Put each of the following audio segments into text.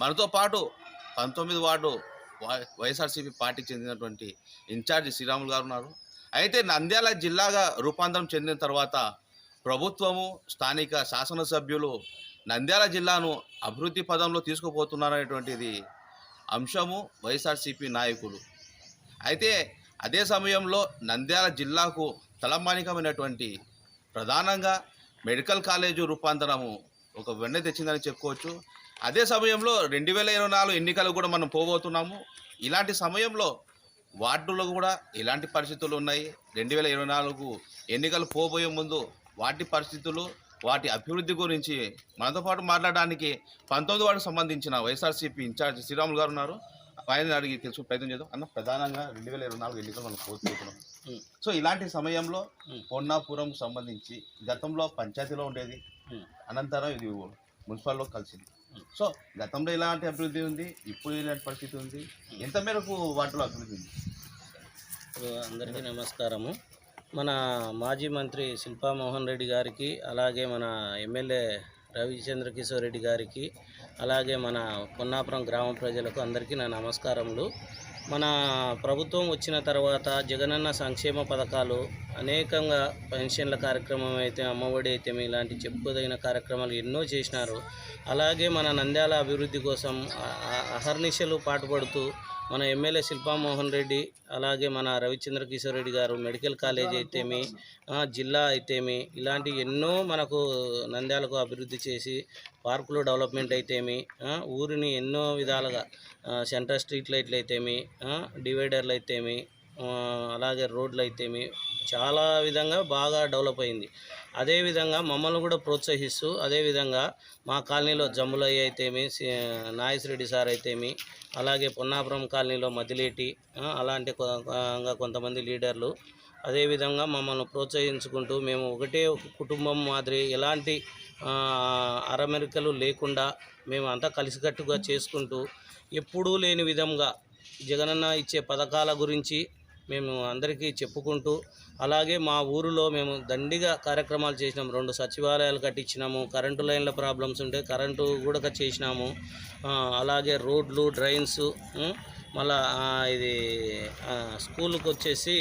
మనతో పాటు 19 వార్డు వైఎస్ఆర్సీపీ పార్టీకి చెందినటువంటి ఇన్ఛార్జి శ్రీరాములు గారు ఉన్నారు. అయితే నంద్యాల జిల్లాగా రూపాంతరం చెందిన తర్వాత ప్రభుత్వము స్థానిక శాసనసభ్యులు నంద్యాల జిల్లాను అభివృద్ధి పదంలో తీసుకుపోతున్నారనేటువంటిది అంశము వైఎస్ఆర్సీపీ నాయకులు. అయితే అదే సమయంలో నంద్యాల జిల్లాకు తలమానికమైనటువంటి ప్రధానంగా మెడికల్ కాలేజు రూపాంతరము ఒక వెన్నె తెచ్చిందని చెప్పుకోవచ్చు. అదే సమయంలో 2024 ఎన్నికలు కూడా మనం పోబోతున్నాము. ఇలాంటి సమయంలో వార్డులో కూడా ఎలాంటి పరిస్థితులు ఉన్నాయి, 2024 ఎన్నికలు పోబోయే ముందు వాటి పరిస్థితులు, వాటి అభివృద్ధి గురించి మనతో పాటు మాట్లాడడానికి 19 వార్డుకు సంబంధించిన వైఎస్ఆర్సీపీ ఇన్ఛార్జ్ శ్రీరాములు గారు ఉన్నారు. ఆయన అడిగి తెలుసు ప్రయత్నం చేద్దాం. అన్న, ప్రధానంగా 2024 ఎన్నికలు మనం పోతున్నాం. సో ఇలాంటి సమయంలో పొన్నాపురం సంబంధించి గతంలో పంచాయతీలో ఉండేది, అనంతరం ఇది మున్సిపాల్లో కలిసింది. సో గతంలో ఎలాంటి అభివృద్ధి ఉంది, ఇప్పుడు ఇలాంటి పరిస్థితి ఉంది, ఎంత మేరకు వాటిలో అభివృద్ధి ఉంది? అందరికీ నమస్కారము. మన మాజీ మంత్రి శిల్పా మోహన్ రెడ్డి గారికి, అలాగే మన ఎమ్మెల్యే రవిచంద్ర కిషోర్ రెడ్డి గారికి, అలాగే మన పొన్నాపురం గ్రామ ప్రజలకు అందరికీ నా నమస్కారములు. మన ప్రభుత్వం వచ్చిన తర్వాత జగనన్న సంక్షేమ పథకాలు అనేకంగా, పెన్షన్ల కార్యక్రమం అయితే, అమ్మఒడి అయితే, ఇలాంటి చెప్పుకోదగిన కార్యక్రమాలు ఎన్నో చేసినారు. అలాగే మన నంద్యాల అభివృద్ధి కోసం అహర్నిశలు పాటుపడుతూ మన ఎమ్మెల్యే శిల్పా మోహన్ రెడ్డి, అలాగే మన రవిచంద్ర కిషోర్ రెడ్డి గారు మెడికల్ కాలేజ్ అయితేమి, జిల్లా అయితేమి, ఇలాంటి ఎన్నో మనకు నంద్యాలకు అభివృద్ధి చేసి, పార్కులు డెవలప్మెంట్ అయితేమి, ఊరిని ఎన్నో విధాలుగా సెంట్రల్ స్ట్రీట్ లైట్లు అయితేమి, డివైడర్లు అయితేమి, అలాగే రోడ్లు అయితేమి చాలా విధంగా బాగా డెవలప్ అయింది. అదేవిధంగా మమ్మల్ని కూడా ప్రోత్సహిస్తూ, అదేవిధంగా మా కాలనీలో జమ్ములయ్య అయితేమి, నాగేశ్వరరెడ్డి సార్ అయితేమి, అలాగే పొన్నాపురం కాలనీలో మదిలేటి, అలాంటి కొంతమంది లీడర్లు అదేవిధంగా మమ్మల్ని ప్రోత్సహించుకుంటూ, మేము ఒకటే కుటుంబం మాదిరి ఎలాంటి అరమెరికలు లేకుండా మేము అంతా కలిసికట్టుగా చేసుకుంటూ, ఎప్పుడూ లేని విధంగా జగనన్న ఇచ్చే పథకాల గురించి మేము అందరికీ చెప్పుకుంటూ, అలాగే మా ఊరిలో మేము దండిగా కార్యక్రమాలు చేసినాము. 2 సచివాలయాలు కట్టించినాము. కరెంటు లైన్ల ప్రాబ్లమ్స్ ఉంటే కరెంటు కూడా చేసినాము. అలాగే రోడ్లు, డ్రైన్స్, మళ్ళా ఇది స్కూల్కి వచ్చేసి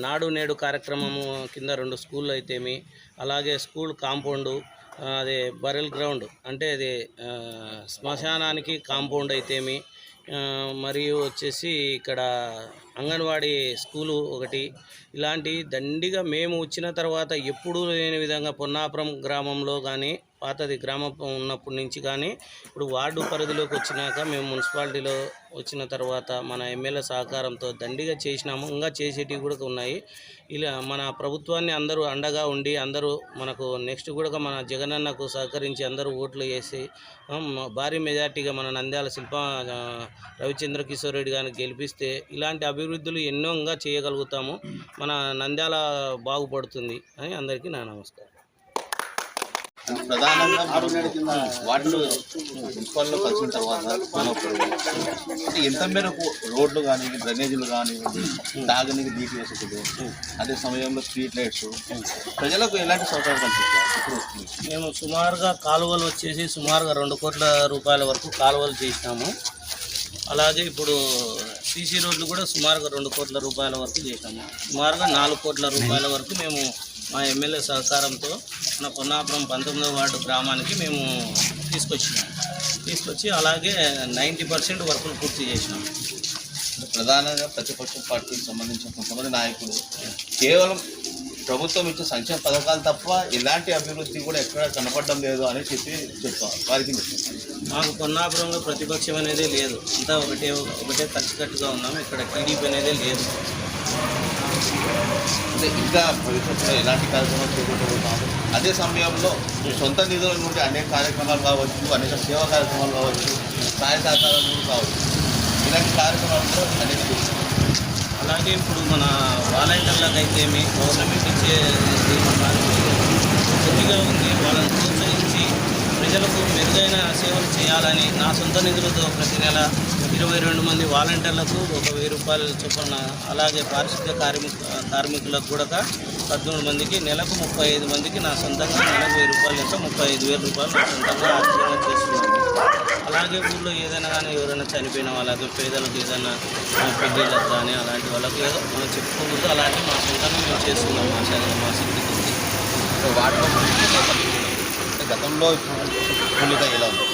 నాడు నేడు కార్యక్రమము కింద 2 స్కూళ్ళు అయితేమి, అలాగే స్కూల్ కాంపౌండు, అదే బరెల్ గ్రౌండ్ అంటే అది శ్మశానానికి కాంపౌండ్ అయితేమి, మరియు వచ్చేసి ఇక్కడ అంగన్వాడీ స్కూలు ఒకటి, ఇలాంటి దండిగా మేము వచ్చిన తర్వాత ఎప్పుడూ లేని విధంగా పొన్నాపురం గ్రామంలో కానీ, పాతది గ్రామం ఉన్నప్పటి నుంచి కానీ, ఇప్పుడు వార్డు పరిధిలోకి వచ్చినాక మేము మున్సిపాలిటీలో వచ్చిన తర్వాత మన ఎమ్మెల్యే సహకారంతో దండిగా చేసినాము. ఇంకా చేసేటివి కూడా ఉన్నాయి. ఇలా మన ప్రభుత్వాన్ని అందరూ అండగా ఉండి, అందరూ మనకు నెక్స్ట్ కూడా మన జగనన్నకు సహకరించి అందరూ ఓట్లు వేసి భారీ మెజార్టీగా మన నంద్యాల శిల్పా రవిచంద్ర కిషోర్ రెడ్డి గారిని గెలిపిస్తే ఇలాంటి అభివృద్ధులు ఎన్నో చేయగలుగుతాము. మన నంద్యాల బాగుపడుతుంది అని అందరికీ నా నమస్కారం. ప్రధానంగా వాటిలో మున్సిపాల్లో కలిసిన తర్వాత అంటే ఎంత మేరకు రోడ్లు కానీ, డ్రైనేజీలు కానీ, తాగనీకి నీటి వసతులు, అదే సమయంలో స్ట్రీట్ లైట్స్ ప్రజలకు ఎలాంటి సౌకర్యాలు కల్పిస్తారు? మేము సుమారుగా కాలువలు వచ్చేసి సుమారుగా 2 కోట్ల రూపాయల వరకు కాలువలు చేసినాము. అలాగే ఇప్పుడు సీసీ రోడ్లు కూడా సుమారుగా 2 కోట్ల రూపాయల వరకు చేసినాము. సుమారుగా 4 కోట్ల రూపాయల వరకు మేము మా ఎమ్మెల్యే సహకారంతో మన పొన్నాపురం 19వ వార్డు గ్రామానికి మేము తీసుకొచ్చి అలాగే 90% వర్కులు పూర్తి చేసినాం. ప్రధానంగా ప్రతిపక్ష పార్టీకి సంబంధించిన కొంతమంది నాయకులు కేవలం ప్రభుత్వం ఇచ్చే సంక్షేమ పథకాలు తప్ప ఇలాంటి అభివృద్ధి కూడా ఎక్కడ కనపడడం లేదు అని చెప్తాం. వారికి మాకు పొన్నాపురంలో ప్రతిపక్షం అనేది లేదు, అంతా ఒకటే కలిసికట్టుగా ఉన్నాము. ఇక్కడ టీడీపీ అనేది లేదు. అంటే ఇంకా భవిష్యత్తులో ఎలాంటి కార్యక్రమాలు చేపట్టబోతున్నాము. అదే సమయంలో సొంత నిధుల నుండి అనేక కార్యక్రమాలు కావచ్చు, అనేక సేవా కార్యక్రమాలు కావచ్చు, సహాయ సహకారాలు కావచ్చు, ఇలాంటి కార్యక్రమాల్లో అనేక. అలాగే ఇప్పుడు మన వాలంటీర్లకు అయితే గవర్నమెంట్ ఇచ్చే కొద్దిగా ఉంది. వాళ్ళని ప్రోత్సహించి ప్రజలకు మెరుగైన సేవలు చేయాలని నా సొంత నిధులతో ప్రతి నెల 22 మంది వాలంటీర్లకు 1000 రూపాయల చొప్పున, అలాగే పారిశుద్ధ్య కార్మికులకు కూడా 18 మందికి, నెలకు 35 మందికి నా సొంతంగా నెలకు 1000 రూపాయలు లెక్క 35,000 రూపాయలు నా సొంతంగా ఆర్థికంగా చేస్తున్నాను. అలాగే ఊళ్ళో ఏదైనా కానీ ఎవరైనా చనిపోయిన వాళ్ళకి, పేదలకు ఏదైనా పెళ్ళిళ్ళకి కానీ అలాంటి వాళ్ళకి ఏదో మనం చెప్పుకోవద్దు, అలాంటివి మా సొంతంగా మేము చేస్తున్నాం మా శక్తి కొద్ది. వాటిలో గతంలో కూలీగా ఎలా ఉంది?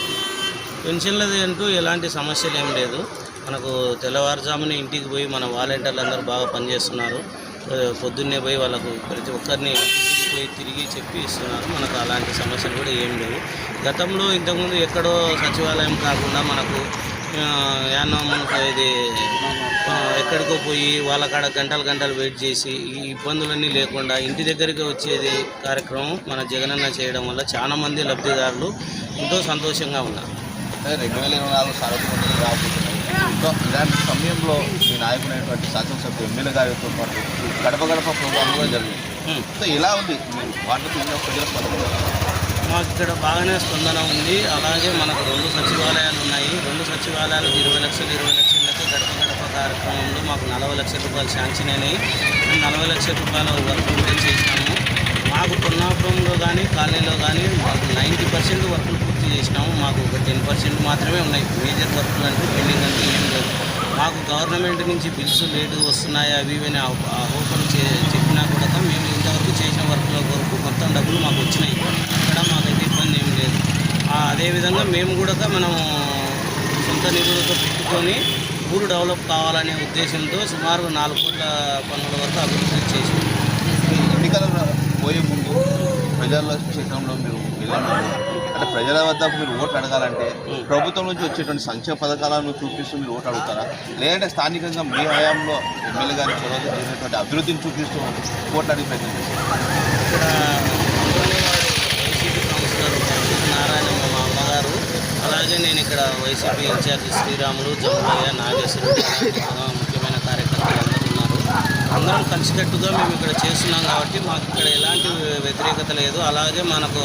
పెన్షన్లది అంటూ ఎలాంటి సమస్యలు ఏం లేదు. మనకు తెల్లవారుజామున ఇంటికి పోయి మన వాలంటీర్లు అందరూ బాగా పనిచేస్తున్నారు. పొద్దున్నే పోయి వాళ్ళకు ప్రతి ఒక్కరిని ఇంటికి పోయి తిరిగి చెప్పి ఇస్తున్నారు. మనకు అలాంటి సమస్యలు కూడా ఏం లేవు. గతంలో ఇంతకుముందు ఎక్కడో సచివాలయం కాకుండా మనకు యానో మనకు ఇది ఎక్కడికో పోయి వాళ్ళ కాడ గంటలు వెయిట్ చేసి ఈ ఇబ్బందులన్నీ లేకుండా ఇంటి దగ్గరికి వచ్చేది కార్యక్రమం మన జగనన్న చేయడం వల్ల చాలామంది లబ్ధిదారులు ఎంతో సంతోషంగా ఉన్నారు. 2024 సార్వత్రిక రాబోతున్నాయి. సో ఇలాంటి సమయంలో మీ నాయకుడైనటువంటి శాసనసభ్యులు ఎమ్మెల్యే గారితో పాటు గడప ప్రోగ్రాం కూడా జరిగింది. సో ఎలా ఉంది వాటికి ప్రజల స్పందన? మాకు ఇక్కడ బాగానే స్పందన ఉంది. అలాగే మనకు 2 సచివాలయాలు ఉన్నాయి. 2 సచివాలయాలకు 20 లక్షల లెక్క గడప కార్యక్రమంలో మాకు 40 లక్షల రూపాయలు శాంక్షన్ అయినాయి. 40 లక్షల రూపాయల వర్క్ కూడా చేసినాము. మాకు కొన్నాపురంలో కానీ కాలనీలో కానీ మాకు 90% వర్కులు పూర్తి చేసినాము. మాకు ఒక 10% మాత్రమే ఉన్నాయి. మేజర్ వర్కులు అంటే పెండింగ్ అంటే ఏం లేదు. మాకు గవర్నమెంట్ నుంచి బిల్స్ లేటు వస్తున్నాయి అవి ఇవన్నీ ఆహోపలు చెప్పినా కూడా మేము ఇంతవరకు చేసిన వర్కుల వరకు మొత్తం డబ్బులు మాకు వచ్చినాయి. ఇక్కడ మాకైతే ఇబ్బంది ఏం లేదు. అదేవిధంగా మేము కూడా మనము సొంత నిధులతో పెట్టుకొని ఊరు డెవలప్ కావాలనే ఉద్దేశంతో సుమారు 4 కోట్ల పనుల వరకు అభివృద్ధి చేసాం. ఎన్నికలు పోయే ముందు ప్రజల క్షేత్రంలో మీరు వెళ్ళాలి అంటే ప్రజల వద్ద మీరు ఓట్లు అడగాలంటే ప్రభుత్వం నుంచి వచ్చేటువంటి సంక్షేమ పథకాలను చూపిస్తూ మీరు ఓట్లు అడుగుతారా, లేదంటే స్థానికంగా మీ హయాంలో ఎమ్మెల్యే గారి చొరవ జరిగినటువంటి అభివృద్ధిని చూపిస్తూ ఓట్లు అడిగే ప్రయత్నం చేస్తారు? ఇక్కడ వైసీపీ కౌన్సిలర్ నారాయణమ్మ మా అమ్మగారు, అలాగే నేను ఇక్కడ వైసీపీ ఇన్ఛార్జి శ్రీరాములు, జంపయ్య, నాగేశ్వరుడు ముఖ్యమైన కార్యకర్తలు అందరూ ఉన్నారు. అందరం కలిసికట్టుగా మేము ఇక్కడ చేస్తున్నాం కాబట్టి మాకు ఇక్కడ ఎలాంటి వ్యతిరేకత లేదు. అలాగే మనకు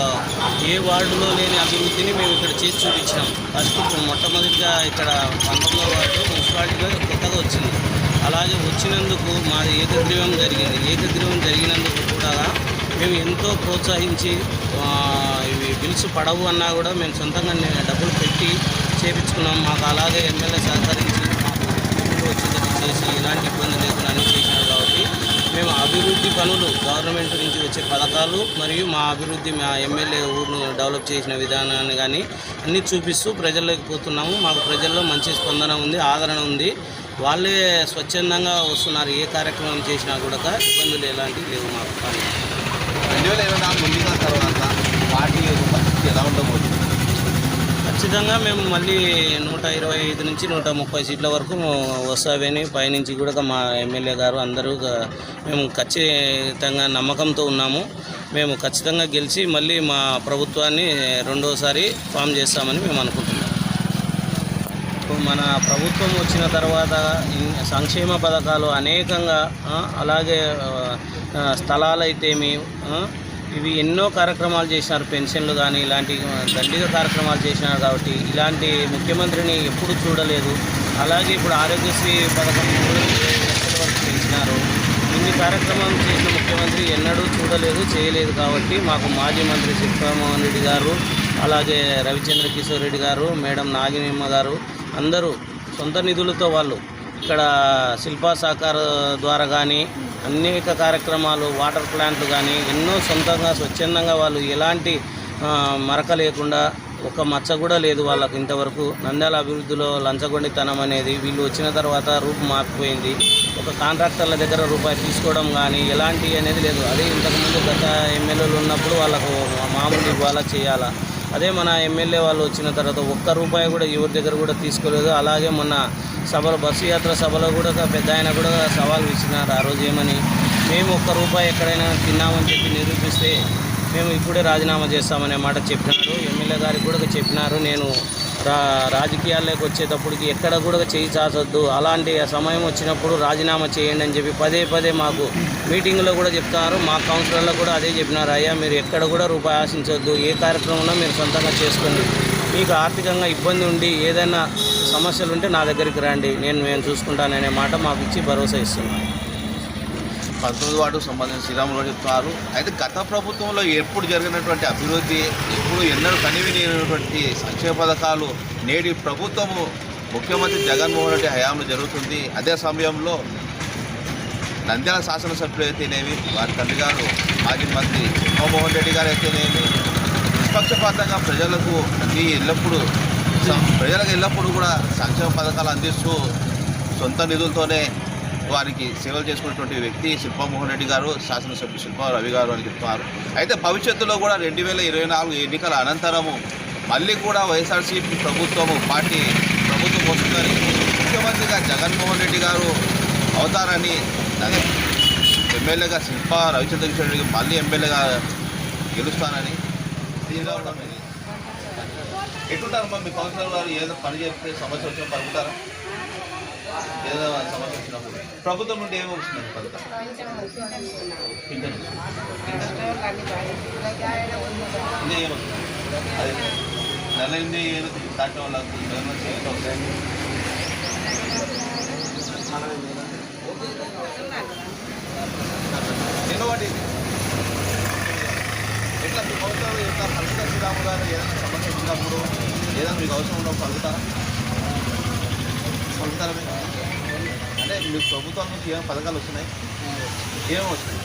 ఏ వార్డులో లేని అభివృద్ధిని మేము ఇక్కడ చేసి చూపించినాం. ఫస్ట్ మొట్టమొదటిగా ఇక్కడ 19వ వార్డు మున్సిపాలిటీలో కొత్తగా వచ్చింది. అలాగే వచ్చినందుకు మాది ఏకగ్రీవం జరిగింది. ఏకగ్రీవం జరిగినందుకు కూడా మేము ఎంతో ప్రోత్సహించి ఇవి బిల్స్ పడవు అన్నా కూడా మేము సొంతంగా డబ్బులు పెట్టి చేపించుకున్నాం. మాకు అలాగే ఎమ్మెల్యే సహకరించి మాకు వచ్చేటట్టు చేసి ఎలాంటి ఇబ్బంది లేకుండా అన్నీ చేసినారు. కాబట్టి మేము అభివృద్ధి పనులు గవర్నమెంట్ నుంచి వచ్చే పథకాలు మరియు మా అభివృద్ధి మా ఎమ్మెల్యే ఊరును డెవలప్ చేసిన విధానాన్ని కానీ అన్నీ చూపిస్తూ ప్రజల్లోకి పోతున్నాము. మాకు ప్రజల్లో మంచి స్పందన ఉంది, ఆదరణ ఉంది. వాళ్ళే స్వచ్ఛందంగా వస్తున్నారు. ఏ కార్యక్రమం చేసినా కూడా ఇబ్బందులు ఎలాంటివి లేవు మాకు. 2024 ఎన్నికల తర్వాత పార్టీ పరిస్థితి ఎలా ఉండబోతుంది? ఖచ్చితంగా మేము మళ్ళీ 125 నుంచి 130 సీట్ల వరకు వస్తామని పైనుంచి కూడా మా ఎమ్మెల్యే గారు అందరూ మేము ఖచ్చితంగా నమ్మకంతో ఉన్నాము. మేము ఖచ్చితంగా గెలిచి మళ్ళీ మా ప్రభుత్వాన్ని రెండోసారి ఫామ్ చేస్తామని మేము అనుకుంటున్నాం. మన ప్రభుత్వం వచ్చిన తర్వాత సంక్షేమ పథకాలు అనేకంగా, అలాగే స్థలాలైతేమి ఇవి ఎన్నో కార్యక్రమాలు చేసినారు. పెన్షన్లు కానీ ఇలాంటి దండిగా కార్యక్రమాలు చేసినారు. కాబట్టి ఇలాంటి ముఖ్యమంత్రిని ఎప్పుడు చూడలేదు. అలాగే ఇప్పుడు ఆరోగ్యశ్రీ పథకం 3 లక్షల వరకు పెంచినారు. ఇన్ని కార్యక్రమాలు చేసిన ముఖ్యమంత్రి ఎన్నడూ చూడలేదు, చేయలేదు. కాబట్టి మాకు మాజీ మంత్రి శిల్పామోహన్ రెడ్డి గారు, అలాగే రవిచంద్ర కిషోర్ రెడ్డి గారు, మేడం నాగినిమ్మ గారు అందరూ సొంత నిధులతో వాళ్ళు ఇక్కడ శిల్పా సహకార ద్వారా కానీ అనేక కార్యక్రమాలు, వాటర్ ప్లాంట్లు కానీ ఎన్నో సొంతంగా స్వచ్ఛందంగా వాళ్ళు ఎలాంటి మరక లేకుండా ఒక మచ్చ కూడా లేదు వాళ్ళకు ఇంతవరకు. నంద్యాల అభివృద్ధిలో లంచగొండితనం అనేది వీళ్ళు వచ్చిన తర్వాత రూపు మారిపోయింది. ఒక కాంట్రాక్టర్ల దగ్గర రూపాయి తీసుకోవడం కానీ ఎలాంటి అనేది లేదు. అదే ఇంతకుముందు గత ఎమ్మెల్యేలు ఉన్నప్పుడు వాళ్ళకు మామూలు ఇవ్వాలా చేయాలా. అదే మన ఎమ్మెల్యే వాళ్ళు వచ్చిన తర్వాత ఒక్క రూపాయి కూడా ఎవరి దగ్గర కూడా తీసుకోలేదు. అలాగే మొన్న సభలో బస్సు యాత్ర సభలో కూడా పెద్ద ఆయన కూడా సవాల్ ఇచ్చినారు. ఆ రోజు ఏమని, మేము ఒక్క రూపాయి ఎక్కడైనా తిన్నామని చెప్పి నిరూపిస్తే మేము ఇప్పుడే రాజీనామా చేస్తామనే మాట చెప్పినారు. ఎమ్మెల్యే గారికి కూడా చెప్పినారు, నేను రాజకీయాల్లోకి వచ్చేటప్పటికి ఎక్కడ కూడా చేయి చాచొద్దు, అలాంటి సమయం వచ్చినప్పుడు రాజీనామా చేయండి అని చెప్పి పదే మాకు మీటింగ్లో కూడా చెప్తున్నారు. మా కౌన్సిలర్లో కూడా అదే చెప్పినారు, అయ్యా మీరు ఎక్కడ కూడా రూపాయి ఆశించొద్దు, ఏ కార్యక్రమంలో మీరు సొంతంగా చేసుకోండి, మీకు ఆర్థికంగా ఇబ్బంది ఉండి ఏదైనా సమస్యలు ఉంటే నా దగ్గరికి రండి, నేను చూసుకుంటాననే మాట మాకు ఇచ్చి భరోసా ఇస్తున్నాను. 19 వార్డుకు సంబంధించిన శ్రీరాములు చెప్తున్నారు. అయితే గత ప్రభుత్వంలో ఎప్పుడు జరిగినటువంటి అభివృద్ధి, ఎప్పుడు ఎన్నడూ కనివినటువంటి సంక్షేమ పథకాలు నేటి ప్రభుత్వము ముఖ్యమంత్రి జగన్మోహన్ రెడ్డి హయాంలో జరుగుతుంది. అదే సమయంలో నంద్యాల శాసనసభ్యులు అయితేనేమి, వారి తండ్రి గారు మాజీ మంత్రి జగన్మోహన్ రెడ్డి గారు అయితేనేమి నిష్పక్షపాతంగా ప్రజలకు ఎల్లప్పుడూ కూడా సంక్షేమ పథకాలు అందిస్తూ సొంత నిధులతోనే వారికి సేవలు చేసుకున్నటువంటి వ్యక్తి శిల్పామోహన్ రెడ్డి గారు, శాసనసభ్యులు శిల్పా రవి గారు అని చెప్తున్నారు. అయితే భవిష్యత్తులో కూడా 2024 ఎన్నికల అనంతరము మళ్ళీ కూడా వైఎస్ఆర్సీపీ ప్రభుత్వం వస్తుందని, ముఖ్యమంత్రిగా జగన్మోహన్ రెడ్డి గారు అవుతారని, అదే ఎమ్మెల్యేగా శిల్పా రవిచంద్రకిషోర్ రెడ్డి మళ్ళీ ఎమ్మెల్యేగా గెలుస్తానని ఎట్లుంటారమ్మా మీ కౌన్సిలర్ గారు? ఏదో పని చేస్తే సమస్య వచ్చినా పలుకుతారా? ఏదో సమస్య వచ్చినప్పుడు ప్రభుత్వం నుండి ఏమో వస్తుంది పథకం? ఇంకా ఏమొస్తుంది? అది నెల నుండి ఏదో దాంట్లో వాళ్ళకు నిలబడి ఎట్లా మీ కౌన్సిలర్ ఎట్లా పలుకుతారు? శ్రీరాములు గారు ఏదైనా సమస్య ఉన్నప్పుడు ఏదైనా మీకు అవసరం ఉన్నప్పుడు పలుకుతారా? మీకు అంటే మీకు ప్రభుత్వం నుంచి ఏం పథకాలు వస్తున్నాయి? ఏమో వస్తున్నాయి?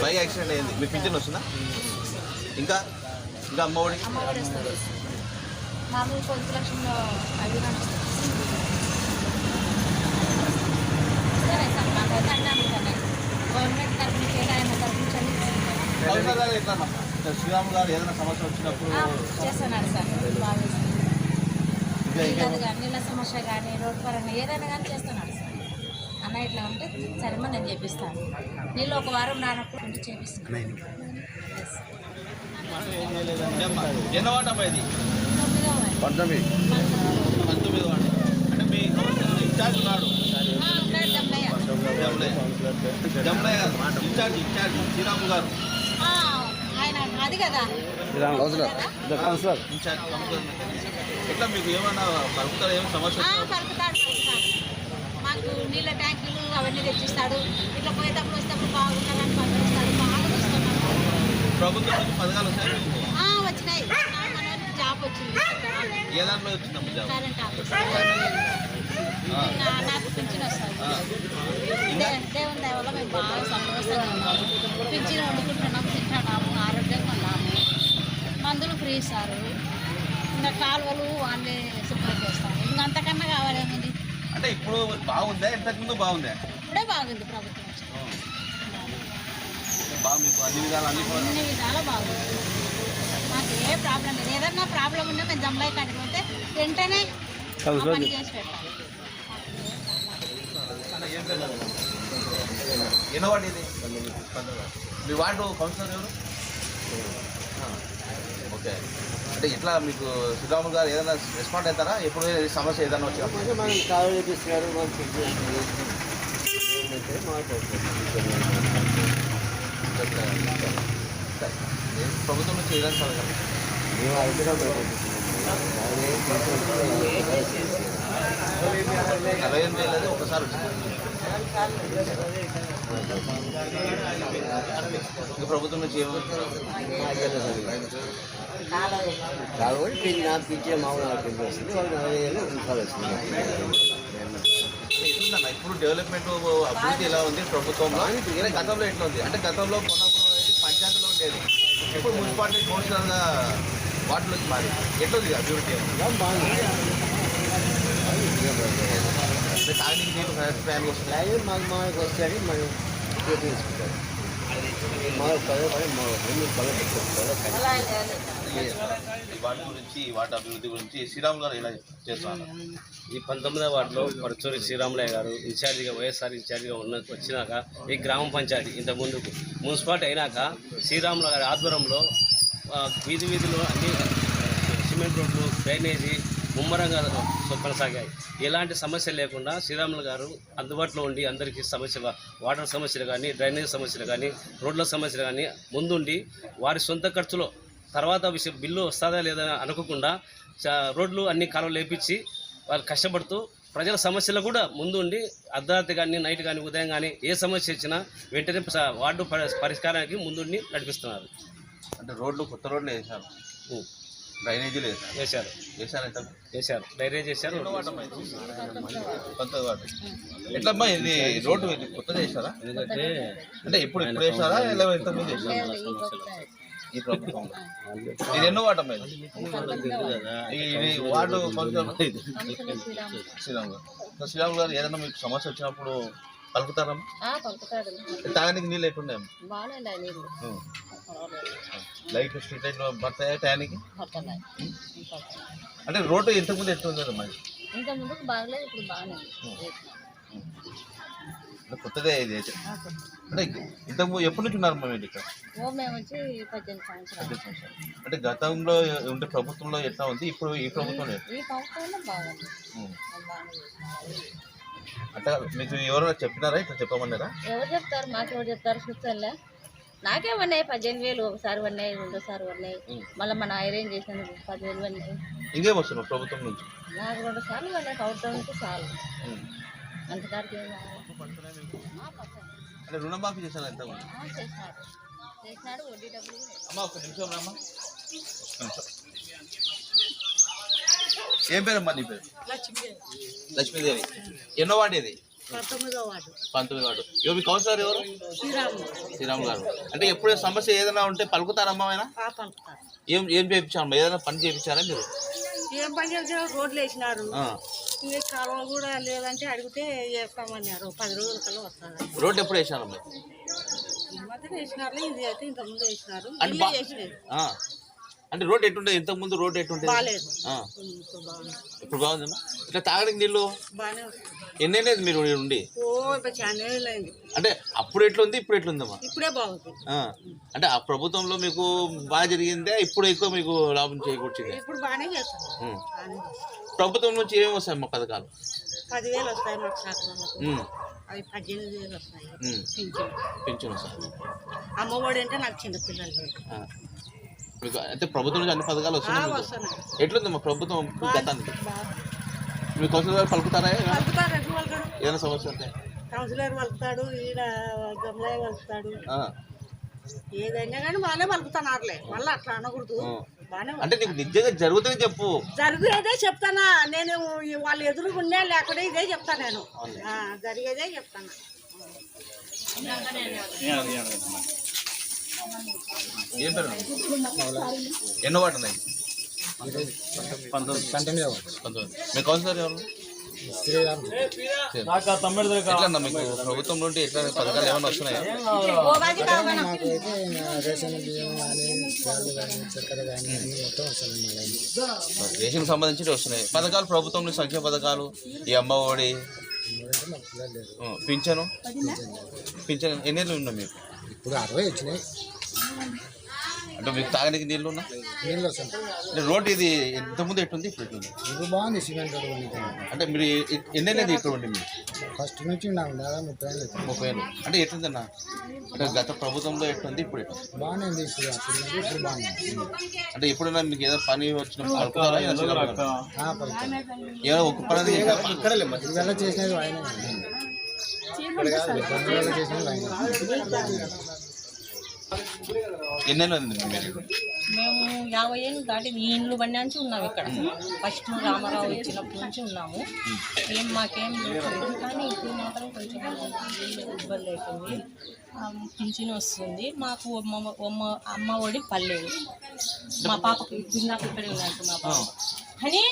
బైక్ యాక్సిడెంట్ అయింది, మీకు పింఛన్ వస్తుందా? ఇంకా అమ్మఒడి శ్రీరాములు గారు ఏదైనా సమస్య వచ్చినప్పుడు చేస్తున్నారు సార్. నీళ్ళ సమస్య కానీ రోడ్డు పరంగా ఏదైనా కానీ చేస్తున్నాడు సార్. అన్న ఇట్లా ఉంటే సరేమో నేను చేపిస్తాను. నీళ్ళు ఒక వారం రానప్పుడు ఉంటే చేపిస్తాను. ఎన్నో వాట ఇది? 19 వాడు. అంటే మీ ఇన్ఛార్జ్ ఉన్నాడు, ఇన్ఛార్జ్ శ్రీరాములు గారు ఆయన అది కదా ఎట్లా మీకు ఏమన్నా పలుకుతారు? ఏమైనా సమస్య పలుకుతాడు. మాకు నీళ్ళ ట్యాంకులు అవన్నీ తెచ్చిస్తాడు. ఇట్లా పోయేటప్పుడు వస్తేప్పుడు బాగుంటారని పంపిస్తాడు. బాగా చూస్తున్నాడు. ప్రభుత్వం నుంచి పథకాలు వస్తాయి? వచ్చినాయి. జాబ్ వచ్చింది. ఏ దాంట్లో వచ్చిందమ్మా జాబ్? Current office. నాకు పింఛన్ వస్తుంది. దేవుని దయ వల్ల మేము బాగా సంతోషంగా ఉన్నాము. పింఛన్ వండుకుంటున్నాము, తింటున్నాము, ఆరోగ్యంగా ఉన్నాము. మందులు ఫ్రీ ఇస్తారు. ఇంకా కాలువలు అన్నీ శుభ్రం చేస్తాము. ఇంకా అంతకన్నా కావాలేముంది? అంటే ఇప్పుడు బాగుందా? ఇంతకుముందు బాగుందా? ఇప్పుడే బాగుంది ప్రభుత్వం. అన్ని విధాలా బాగుంది. మాకు ఏ ప్రాబ్లం లేదు. ఏదన్నా ప్రాబ్లం ఉన్నా మేము జంబ్లాయి కాడికి పోతే వెంటనే పని చేసి పెట్టాలి. ఎన్నో వార్డు ఇది? మీ వార్డు కౌన్సిలర్ ఎవరు? ఓకే. అంటే ఇట్లా మీకు శ్రీరాములు గారు ఏదైనా రెస్పాండ్ అవుతారా? ఎప్పుడు సమస్య ఏదైనా వచ్చినప్పుడు మనం కాలు చేపిస్తున్నారు, మనం చెక్ చేస్తున్నారు. ప్రభుత్వం నుంచి ఏదైనా పథకం మేము అడుగుతాం. 48,000 ఒకసారి వచ్చింది. ఇంకా ప్రభుత్వం నుంచి కాబట్టి పెళ్లి నాకు పిచ్చే మామూలు నాకు పెళ్లి వస్తుంది. వాళ్ళు 40,000 నిమిషాలు వస్తుంది. ఎట్లుందన్న ఇప్పుడు డెవలప్మెంట్ అభివృద్ధి ఎలా ఉంది ప్రభుత్వంలో? గతంలో ఎట్లా ఉంది? అంటే గతంలో కొన్నప్పుడు పంచాయతీలో ఉండేది, ఇప్పుడు మున్సిపాలిటీ కౌన్సిలర్గా వాటిలోకి మారి ఎట్లుంది అభివృద్ధి? బాగుంది. తాగనీకి నీళ్ళు కరెక్ట్ టైంకి వస్తున్నాయి. మాకు వస్తాయని మనం తీసుకుంటాం. వాటి గురించి వాటి అభివృద్ధి గురించి శ్రీరాములు గారు ఎలా చేస్తున్నారు? ఈ 19వ వార్డులో పరచూరి శ్రీరాములయ్య గారు ఇన్ఛార్జిగా వైఎస్ఆర్ ఇన్ఛార్జిగా వచ్చినాక ఈ గ్రామ పంచాయతీ ఇంత ముందుకు మున్సిపాలిటీ అయినాక శ్రీరాములు గారి ఆధ్వర్యంలో వీధులు అన్ని సిమెంట్ రోడ్లు, డ్రైనేజీ ముమ్మరంగా కొనసాగాయి. ఎలాంటి సమస్య లేకుండా శ్రీరాములు గారు అందుబాటులో ఉండి అందరికీ వాటర్ సమస్యలు కానీ, డ్రైనేజ్ సమస్యలు కానీ, రోడ్ల సమస్యలు కానీ ముందుండి వారి సొంత ఖర్చులో తర్వాత బిల్లు వస్తుందా లేదా అనుకోకుండా రోడ్లు అన్ని కాలువలు లేపించి వాళ్ళు కష్టపడుతూ ప్రజల సమస్యలు కూడా ముందుండి అర్ధరాత్రి కానీ నైట్ కానీ ఉదయం కానీ ఏ సమస్య వచ్చినా వెంటనే వార్డు పరిష్కారానికి ముందుండి నడిపిస్తున్నారు. అంటే రోడ్లు కొత్త రోడ్లు వేసారు, డ్రైనేజీలు వేసారు. వేశారు డ్రైనేజ్ చేశారు. కొత్త వార్డు ఎట్లమ్మా ఇది రోడ్డు కొత్తగా వేసారా? ఎందుకంటే అంటే ఇప్పుడు వేసారా ఇలా ఇంతకుముందు వేసారా? ఈ ప్రభుత్వంలో ఇది ఎన్నో వాటం ఇది వార్డు శ్రీరామ్ గారు ఏదైనా మీకు సమస్య వచ్చినప్పుడు పలుకుతారమ్మా? తాగడానికి నీళ్ళు ఎట్లున్నాయమ్మా? లైట్ స్ట్రీట్ లైట్ పడతాయా టయానికి? అంటే రోడ్డు ఇంతకుముందు ఎట్లుందమ్మా? కొత్తదే ఇది అయితే. అంటే ఇంతకు ఎప్పటి నుంచి ఉన్నారమ్మా మీరు ఇక్కడ? అంటే గతంలో ఉండే ప్రభుత్వంలో ఎట్లా ఉంది, ఇప్పుడు ఈ ప్రభుత్వంలో అంటే మీకు ఎవరైనా చెప్పినారా ఇట్లా చెప్పమన్నారా? ఎవరు చెప్తారు, మాకు ఎవరు చెప్తారు? చూస్తానులే, నాకే ఉన్నాయి 18,000 ఒకసారి ఉన్నాయి, రెండోసారి ఉన్నాయి, మళ్ళీ మన ఐరేంజ్ చేసిన 10,000 ఉన్నాయి. ఇంకేం వస్తున్నావు ప్రభుత్వం నుంచి? నాకు 2 సార్లు ఉన్నాయి, సంవత్సరానికి చాలు. అంతకాడికి అంటే రుణమాఫీ చేశాను ఎంత? చేసినాడు, వడ్డీ డబ్బులు. అమ్మా ఒక నిమిషం రామ్మా. ఏం పేరమ్మా నీ పేరు? లక్ష్మీదేవి. ఎన్నో వార్డు ఇది? 19వ వార్డు. 19వ వార్డు. ఇవ్వ మీ కౌన్సిలర్ ఎవరు? శ్రీరామ్ గారు. అంటే ఎప్పుడు సమస్య ఏదైనా ఉంటే పలుకుతారమ్మా ఆయన? ఏం చేయించారమ్మా? ఏదైనా పని చేయించారా మీరు? ఏం పని చేయించారు? రోడ్లు వేసినారు, ఇంకా కాలువ కూడా లేదంటే అడిగితే వేస్తామన్నారు. 10 రోజుల కల్లా వస్తారు. రోడ్డు ఎప్పుడు వేసినారమ్మా? ఈ మధ్య వేసినారు, ఇది అయితే ఇంతకుముందు వేసినారు. అంటే రోడ్ ఎట్టుండే? ఇంతకు ముందు రోడ్ ఎట్టుండే? బాగాలేదు, ఇప్పుడు బాగుందమ్మా. ఇట్లా తాగడానికి నీళ్ళు బాగానే వస్తుంది. ఎన్నేది మీరు ఉండి? అంటే అప్పుడు ఎట్లుంది, ఇప్పుడు ఎట్లుందమ్మా? ఇప్పుడే బాగుంది. అంటే ఆ ప్రభుత్వంలో మీకు బాగా జరిగిందే, ఇప్పుడు ఎక్కువ మీకు లాభం చేకూర్చింది? ఇప్పుడు బాగానే చేస్తాం. ప్రభుత్వం నుంచి ఏమేమి వస్తాయమ్మా పథకాలు? 10,000 వస్తాయి మాకు శాఖలకు, అవి 18,000 వస్తాయి. పింఛన్ వస్తాయి. అమ్మఒడి అంటే నాకు చిన్నపిల్లలు. మీకు అంటే ప్రభుత్వం నుంచి అన్ని పథకాలు వస్తున్నాయి. ఎట్లుందమ్మా ప్రభుత్వం గతానికి? మీ కౌన్సిలర్ గారు పలుకుతారా? ఏదైనా సమస్య ఉంటే కౌన్సిలర్ పలుకుతాడు, ఈడ గమలాయ పలుకుతాడు, ఏదైనా కానీ వాళ్ళే పలుకుతున్నారులే. మళ్ళీ అట్లా అనకూడదు. అంటే నీకు నిజంగా జరుగుతుంది చెప్పు. జరిగేదే చెప్తానా నేను, వాళ్ళు ఎదురుగుండే లేకుండా ఇదే చెప్తా నేను, జరిగేదే చెప్తాను. ఏం పేరు? ఎన్నో వాటి ఉన్నాయి? 19. మీ కౌన్సిలర్ ఎవరు? ఎట్లా మీకు ప్రభుత్వం నుండి ఎట్లా పథకాలు ఏమైనా వస్తున్నాయా? రేషన్ సంబంధించి వస్తున్నాయి పథకాలు ప్రభుత్వం నుంచి, సంక్షేమ పథకాలు, ఈ అమ్మఒడి, పింఛను ఎన్ని ఉన్నాయి మీకు? ఇప్పుడు 60 వచ్చినాయి. అంటే మీకు తాగడానికి నీళ్ళు ఉన్నా? అంటే రోడ్ ఇది ఇంతకుముందు ఎట్టుంది, ఇప్పుడు ఎట్లుంది? ఇప్పుడు బాగుంది, సిమెంట్ రోడ్. అంటే మీరు ఎన్నేది ఇక్కడ ఉండి? మీరు ఫస్ట్ నుంచి 30 ఏళ్ళు. అంటే ఎట్లుందన్నా? అంటే గత ప్రభుత్వంలో ఎట్లుంది, ఇప్పుడు ఎట్లుంది? బాగానే ఉంది. ఇప్పుడు బాగానే. అంటే ఎప్పుడైనా మీకు ఏదో పని వచ్చినప్పుడు కలుపుతారా? ఏదో ఒక పని ఇవల్ల చేసినది ఆయన, చేసినది ఆయన. ఎన్నెన్నో ఉంది మీరు? మేము 50 ఏళ్ళు దాటి ఈ ఇండ్లు బండి నుంచి ఉన్నాము ఇక్కడ. ఫస్ట్ రామారావు వచ్చినప్పటి నుంచి ఉన్నాము. మాకేం లేదు, కానీ ఇప్పుడు మాత్రం కొంచెం ఇబ్బంది అవుతుంది. పింఛన్ వస్తుంది మాకు, అమ్మ ఒడి పర్లేదు. మా పాపకు పిల్లలకు ఇక్కడే ఉన్నాయి మా పాప. కానీ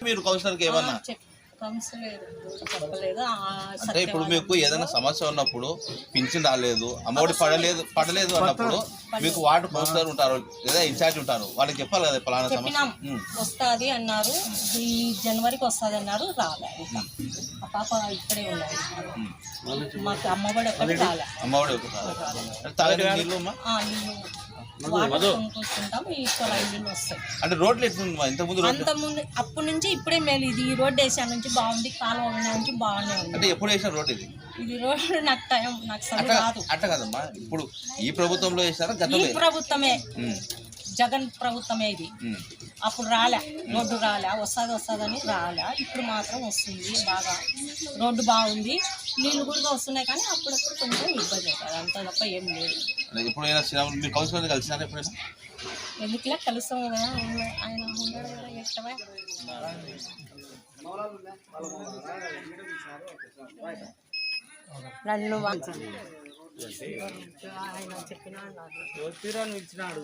మీరు కౌన్సిలర్కి ఏమన్నా చెప్పలేదు. అంటే ఇప్పుడు మీకు ఏదైనా సమస్య ఉన్నప్పుడు పింఛన్ రాలేదు, అమ్మఒడి పడలేదు అన్నప్పుడు మీకు వార్డు కౌన్సిలర్ ఉంటారు లేదా ఇన్ఛార్జ్ ఉంటారు, వాళ్ళకి చెప్పాలి కదా పలానా సమస్య వస్తుంది అన్నారు. ఈ జనవరికి వస్తుంది అన్నారు, రాలేదు. ఆ పాప ఇక్కడే ఉన్నాయి. మాకు అమ్మఒడి ఒకటి రాలే. అమ్మఒడి ఒకటి తాగడానికి నీళ్ళు అంటే రోడ్లు ఎట్లుంది? అంతకుముందు అప్పటి నుంచి ఇప్పుడే మేలు. ఇది ఈ రోడ్డు వేసా నుంచి బాగుంది, కాలువ నుంచి బాగానే ఉంది. అంటే ఎప్పుడు వేసిన రోడ్ ఇది? ఇది రోడ్డు నాకు టైం నాకు రాదు. అట్లా కదమ్మా, ఇప్పుడు ఈ ప్రభుత్వంలో వేసారా? ఈ ప్రభుత్వమే జగన్ ప్రభుత్వమే ఇది. అప్పుడు రాలే, రోడ్డు రాలే, వస్తుందని రాలే. ఇప్పుడు మాత్రం వస్తుంది, బాగా రోడ్డు బాగుంది, నీళ్ళు కూడా వస్తున్నాయి. కానీ అప్పుడప్పుడు కొంచెం ఇబ్బంది అవుతుంది, అంత తప్ప ఏం లేదు. ఎందుకులే కలుస్తాం కదా, ఆయన ఉన్నాడు కదా ఇష్టమే. నన్ను ఆయన చెప్పినాడు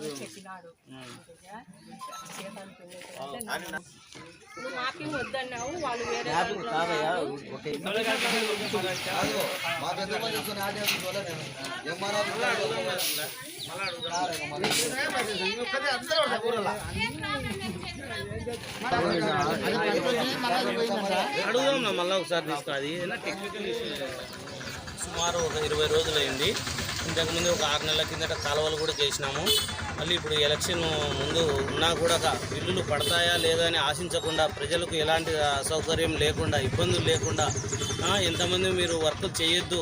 మాకేం వద్దన్నావు, వాళ్ళు వేరే అడుగుదాం మళ్ళీ ఒకసారి తీసుకో. అది టెక్నికల్ ఇష్యూ. సుమారు ఒక 20 రోజులైంది. ఇంతకుముందు ఒక 6 నెలల కిందట కాలువలు కూడా చేసినాము. మళ్ళీ ఇప్పుడు ఎలక్షన్ ముందు ఉన్నా కూడా బిల్లులు పడతాయా లేదా అని ఆశించకుండా, ప్రజలకు ఎలాంటి అసౌకర్యం లేకుండా, ఇబ్బందులు లేకుండా, ఎంతమంది మీరు వర్కులు చేయొద్దు,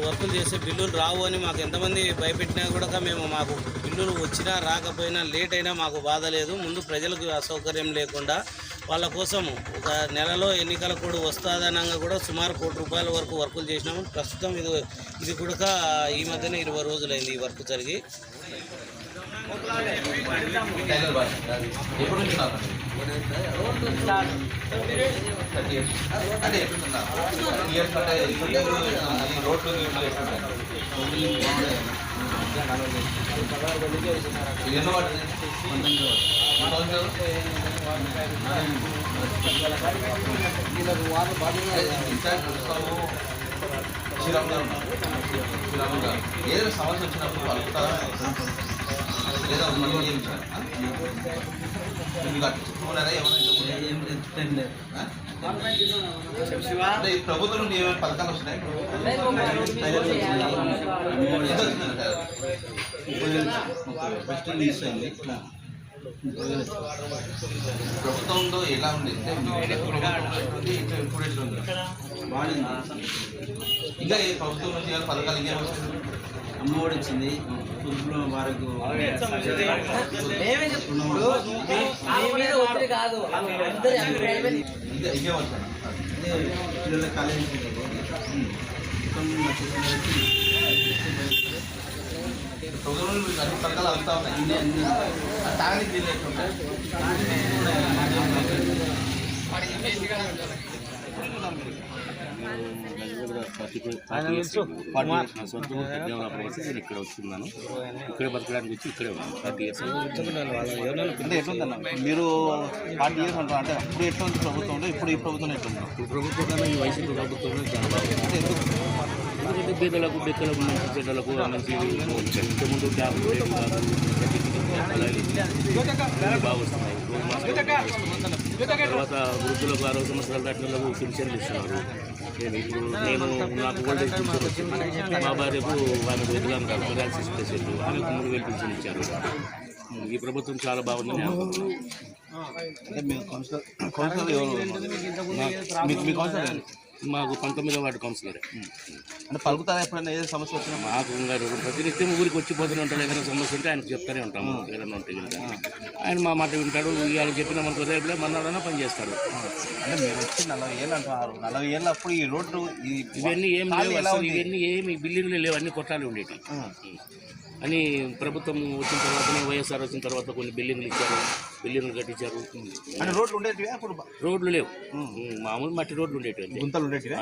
వర్కులు చేస్తే బిల్లులు రావు అని మాకు ఎంతమంది భయపెట్టినా కూడా మేము, మాకు బిల్లులు వచ్చినా రాకపోయినా లేట్ అయినా మాకు బాధ లేదు. ముందు ప్రజలకు అసౌకర్యం లేకుండా వాళ్ళ కోసం ఒక నెలలో ఎన్నికల కోడ్ వస్తుందనంగా కూడా సుమారు ₹1 కోటి వరకు వర్కులు చేసినాము. ప్రస్తుతం ఇది కూడా ఈ మధ్యనే 20 రోజులైంది ఈ వర్క్ జరిగి. ఏదైనా సమస్య వచ్చినప్పుడు అడుగుతారా లేదా అంటే ఈ ప్రభుత్వం నుండి ఏమైనా పథకాలు వస్తున్నాయి? ప్రభుత్వంలో ఎలా ఉంది ఇంకా ఈ ప్రభుత్వం నుంచి ఏమైనా పథకాలు ఇంకేం వస్తుంది? అమ్మఒడి వచ్చింది, పురుషుల వారికి పిల్లల కాలేజీ ప్రభుత్వం అన్ని పథకాలు అవుతా ఉన్నాయి. తాగడానికి నీళ్ళు ఎట్లుంటాయి? నేను ఇక్కడ వస్తున్నాను, ఇక్కడే బతకడానికి వచ్చి ఇక్కడే ఉన్నాను 30 years. అంటే ఎట్లుందన్న మీరు 40 years అంటారు, అంటే అప్పుడు ఎట్లా ఉంది ప్రభుత్వంలో, ఇప్పుడు ఈ ప్రభుత్వం ఎట్లా ఉంది? ఈ ప్రభుత్వం కన్నా ఈ వైసీపీ ప్రభుత్వంలో చాలా బాగుంది. ఎందుకంటే బీదలకు బెక్కలకు మంచి చెడ్డలకు మంచి ఇంతకుముందు ట్యాబ్లు బాగా వస్తున్నాయి. తర్వాత వృద్ధులకు 60 సంవత్సరాల దాటినలకు పెన్షన్లు ఇస్తున్నారు. నేను నాకు ఓల్డేజ్ పెన్షన్ వచ్చింది. మా భార్యకు ఆమెకు ఎదుగుదాం కాదు, పెరాలసిస్ పేషెంట్, ఆమెకు 3000 పెన్షన్ ఇచ్చారు. ఈ ప్రభుత్వం చాలా బాగుందని అనుకుంటున్నాను. అంటే మీ కౌన్సిలర్ ఎవరు? మీ కౌన్సిలర్ మాకు 19వ వార్డు కౌన్సిలరే. అంటే పలుకుతారా ఎప్పుడైనా ఏదైనా సమస్య వచ్చినా? మాకు ప్రతినిత్యం ఊరికి వచ్చిపోతూనే ఉంటాడు. ఏదైనా సమస్య ఉంటే ఆయనకు చెప్తూనే ఉంటాము. ఏదైనా ఉంటే ఆయన మా మాట వింటాడు. ఇవాళ చెప్పిన మనకు రేపులే మన్నాడైనా పని చేస్తాడు. అంటే మీరు వచ్చి 40 ఏళ్ళు అంటున్నారు, 40 ఏళ్ళు అప్పుడు ఈ రోడ్డు ఇవన్నీ ఏం లేవు అసలు. ఇవన్నీ ఏమి బిల్డింగ్లు లేవు, అన్ని కొట్టాలి ఉండేవి అని ప్రభుత్వం వచ్చిన తర్వాతనే, వైఎస్ఆర్ వచ్చిన తర్వాత కొన్ని బిల్డింగ్లు ఇచ్చారు, బిల్డింగ్లు కట్టించారు. అంటే రోడ్లు ఉండేటివి అప్పుడు? రోడ్లు లేవు, మామూలు మట్టి రోడ్లు ఉండేటివి, గుంతలు ఉండేటివి,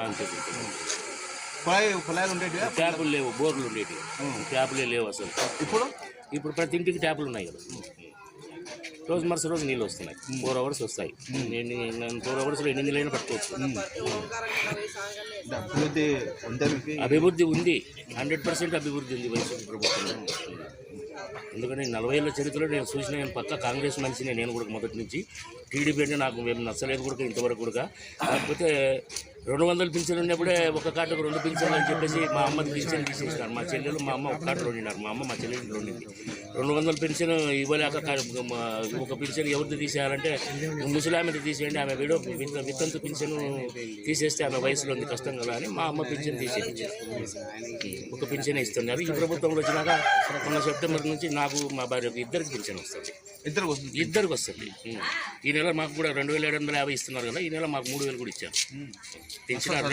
కుళాయిలు ఉండేటివి, ట్యాపులు లేవు, బోర్లు ఉండేటివి, ట్యాపులే లేవు అసలు. ఇప్పుడు ప్రతి ఇంటికి ట్యాపులు ఉన్నాయి కదా. రోజు మరుస రోజు నీళ్ళు వస్తున్నాయి, 4 hours వస్తాయి. 4 hours ఎన్ని నీళ్ళైనా పట్టుకోవచ్చు. అభివృద్ధి ఉంది, 100% అభివృద్ధి ఉంది వైసీపీ ప్రభుత్వంలో. ఎందుకంటే 40 ఏళ్ళ చరిత్రలో నేను చూసిన, నేను పక్క కాంగ్రెస్ మనిషినే నేను కూడా మొదటి నుంచి. టీడీపీ అంటే నాకు మేము నచ్చలేదు కూడా ఇంతవరకు కూడా. కాకపోతే 200 పింఛన్ ఉన్నప్పుడే ఒక కార్డుకు 2 పింఛన్లు అని చెప్పేసి మా అమ్మకి పింఛన్ తీసేసినారు. మా చెల్లెలు మా అమ్మ ఒక కార్డులో ఉండినారు. మా అమ్మ మా చెల్లెలు ఉండింది. 200 పింఛన్ ఇవ్వలేక ఒక పింఛన్ ఎవరిది తీసేయాలంటే ముసలామెది తీసేయండి, ఆమె వితంతు పింఛన్ తీసేస్తే ఆమె వయసులో ఉంది, కష్టం కదా అని మా అమ్మ పింఛన్ తీసేపించారు. ఒక పింఛన్ ఇస్తున్నారు. ఈ ప్రభుత్వంలో వచ్చినాక మొన్న సెప్టెంబర్ నుంచి నాకు మా భార్యకు ఇద్దరికి పింఛన్ వస్తుంది. ఇద్దరికి వస్తుంది. ఈ నెల మాకు కూడా 2750 ఇస్తున్నారు కదా, ఈ నెల మాకు 3000 కూడా ఇచ్చారు. పెంచినారు.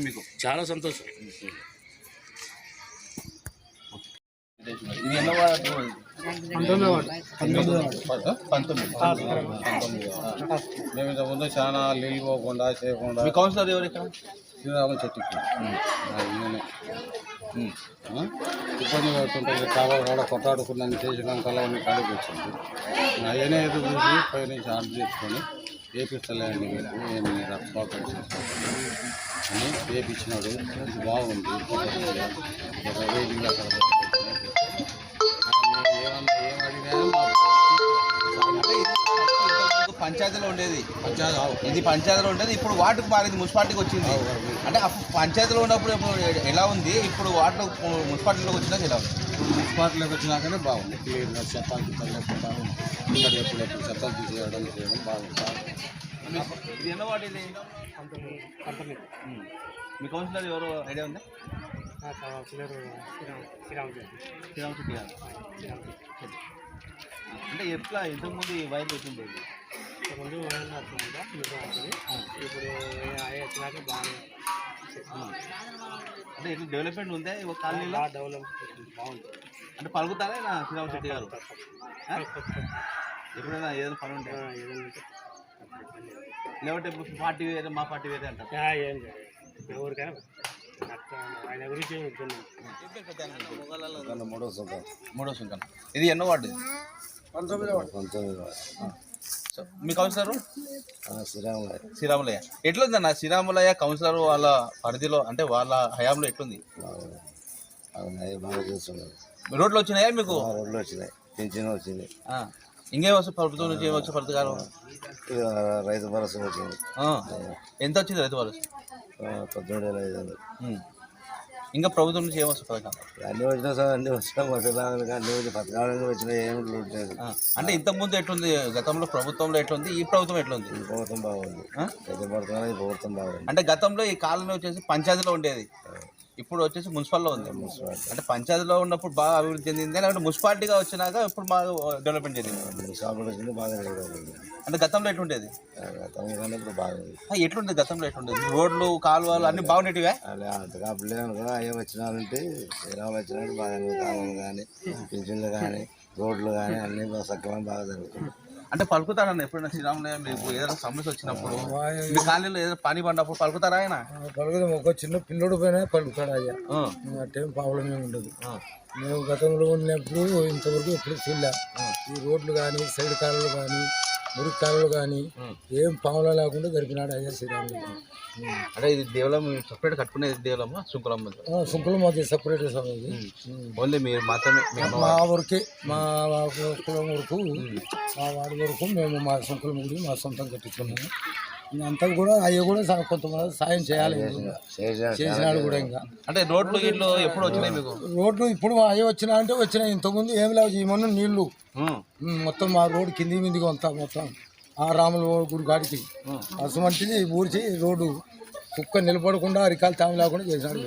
మీకు చాలా సంతోషం. ఇది ఎన్నో వార్డు? 19. మేము ఇంతకుముందు చాలా నీళ్ళు పోకుండా చేయకుండా మీ కౌన్సిలర్ ఎవరు ఇక్కడ? శ్రీరాములు చెట్టుకి ఇబ్బంది పడుతుంటుంది. కావాలి కూడా కొట్టాడుకున్నాను చేసినాక అన్నీ కాడికి వచ్చింది. ఆయనే ఎదురు చూసి పై నుంచి ఆర్డర్ చేసుకొని వేపిస్తలేండి మీకు నేను రక్తపాతం అని వేపించినాడు. ఇది బాగుంది. ఒక రేటింగ్ అక్కడ పంచాయతీలో ఉండేది. ఇది పంచాయతీలో ఉండేది, ఇప్పుడు వార్డుకు మారింది, మున్సిపాలిటీకి వచ్చింది. అంటే అప్పుడు పంచాయతీలో ఉన్నప్పుడు ఇప్పుడు ఎలా ఉంది, ఇప్పుడు వార్డు మున్సిపాలిటీలోకి వచ్చినాక ఎలా ఉంది? ఇప్పుడు మున్సిపాలిటీలోకి వచ్చినాకనే బాగుంది. క్లియర్గా చెత్తాలు లేకుండా ఎప్పుడెప్పుడు చెత్తాలు తీసేయడం చేయడం బాగుంది. ఇది ఎన్నో వార్డు ఇది? మీ కౌన్సిలర్ ఎవరు ఐడియా ఉందా? శ్రీరామశెట్టి గారు. అంటే ఎట్లా ఇంతకుముందు ఈ వైర్ పెట్టింది? ముందు ఇప్పుడు వచ్చినాక బాగా అంటే ఇట్లా డెవలప్మెంట్ ఉందా ఒక కాలనీలో? డెవలప్మెంట్ బాగుంది. అంటే పలుకుతారా నా శ్రీరామశెట్టి గారు? ఎప్పుడైనా ఏదైనా పని ఉంటాయి లేకపోతే ఇప్పుడు పార్టీ వేరే మా పార్టీ వేరే అంటారు? ఏం ఎవరికైనా ఆయన గురించి మూడో సుంకం. ఇది ఎన్నో వార్డు? 19. మీ కౌన్సిలర్ శ్రీరాములయ్య. ఎట్లుందన్న శ్రీరాములయ్య కౌన్సిలర్ వాళ్ళ పరిధిలో, అంటే వాళ్ళ హయాంలో ఎట్లుంది? బాగా చేస్తున్నారు. రోడ్లు వచ్చినాయా మీకు? రోడ్లు వచ్చినాయి, పింఛన్ వచ్చింది. ఇంకేం వస్తుంది ప్రభుత్వం నుంచి? ఏమొచ్చే పథకాలు? రైతు భరోసా వచ్చింది. ఎంత వచ్చింది రైతు భరోసా? 17,500. ఇంకా ప్రభుత్వం నుంచి ఏమొస్తుంది పథకాలు? అన్నీ వచ్చినా సార్, అన్నీ వచ్చినా మసలాగా అన్నీ వచ్చి పథకాలు వచ్చినా ఏమి లేదు. అంటే ఇంతకుముందు ఎట్లుంది? గతంలో ప్రభుత్వంలో ఎట్లుంది, ఈ ప్రభుత్వం ఎట్లుంది? ఈ ప్రభుత్వం బాగుంది. రైతు భరోసా ఈ ప్రభుత్వం బాగుంది. అంటే గతంలో ఈ కాలనీ వచ్చేసి పంచాయతీలో ఉండేది, ఇప్పుడు వచ్చేసి మున్సిపల్లో ఉంది. అంటే పంచాయతీలో ఉన్నప్పుడు బాగా అభివృద్ధి చెందింది, లేకపోతే మున్సిపాలిటీగా వచ్చినాక ఇప్పుడు బాగా డెవలప్మెంట్ చెందింది. మున్సిపాలిటీ వచ్చింది, బాగా డెవలప్. అంటే గతంలో ఎట్లుండేది? గతంలో కానీ ఇప్పుడు బాగుంది. ఎట్లుండేది గతంలో? ఎట్లుండేది? రోడ్లు కాలువలు అన్ని బాగుండేటివే? అంతగా అప్పుడు లేవు కదా. అయ్యే వచ్చినారంటే శ్రీరాములు వచ్చినట్టు బాగా కాలువలు కానీ పింఛన్లు కానీ రోడ్లు కానీ అన్నీ సక్రమంగా బాగా జరుగుతుంది. అంటే పలుకుతారన్న ఎప్పుడైనా శ్రీరాములయ్య మీకు ఏదైనా సమస్య వచ్చినప్పుడు, మీ కాలనీలో ఏదైనా పని పడినప్పుడు పలుకుతారా ఆయన? పలుకుతాం. ఒక చిన్న పిల్లడు పైన పలుకుతాడు అయ్యా. అట్టేం ప్రాబ్లం ఏమి ఉండదు. మేము గతంలో ఉన్నప్పుడు ఇంతవరకు ఎప్పుడు చూడలే. ఈ రోడ్లు కానీ సైడ్ కాలువలు కానీ మురికి కాలువలు కానీ ఏం పాములా లేకుండా జరిపినాడు అయ్యా శ్రీరాములు. అంటే ఇది దేవలం సపరేట్ కట్టుకునేది దేవలమ్మా శుంకులం? శుంకులం మాది సపరేట్ సమయం. ఓన్లీ మీరు మాత్రమే? మా వరకే, మా కులం వరకు, మా వాడి వరకు మేము మా శుంకులం గుడి మా సొంతం కట్టించుకున్నాము. అంతా కూడా అవి కూడా కొంతమంది సాయం చేయాలి చేసినాడు కూడా. ఇంకా అంటే రోడ్లు ఇల్లు ఎప్పుడు వచ్చినాయి మీకు? రోడ్లు ఇప్పుడు అవి వచ్చినా అంటే వచ్చినాయి. ఇంతకుముందు ఏం లేవు. ఈ మొన్న నీళ్లు మొత్తం మా రోడ్డు కింది మీదిగా అంతా మొత్తం ఆ రాముల గుడి కాడికి అసమంటిది ఊడ్చి రోడ్డు కుక్క నిలబడకుండా అరికాలు తాము లేకుండా చేసినాడు.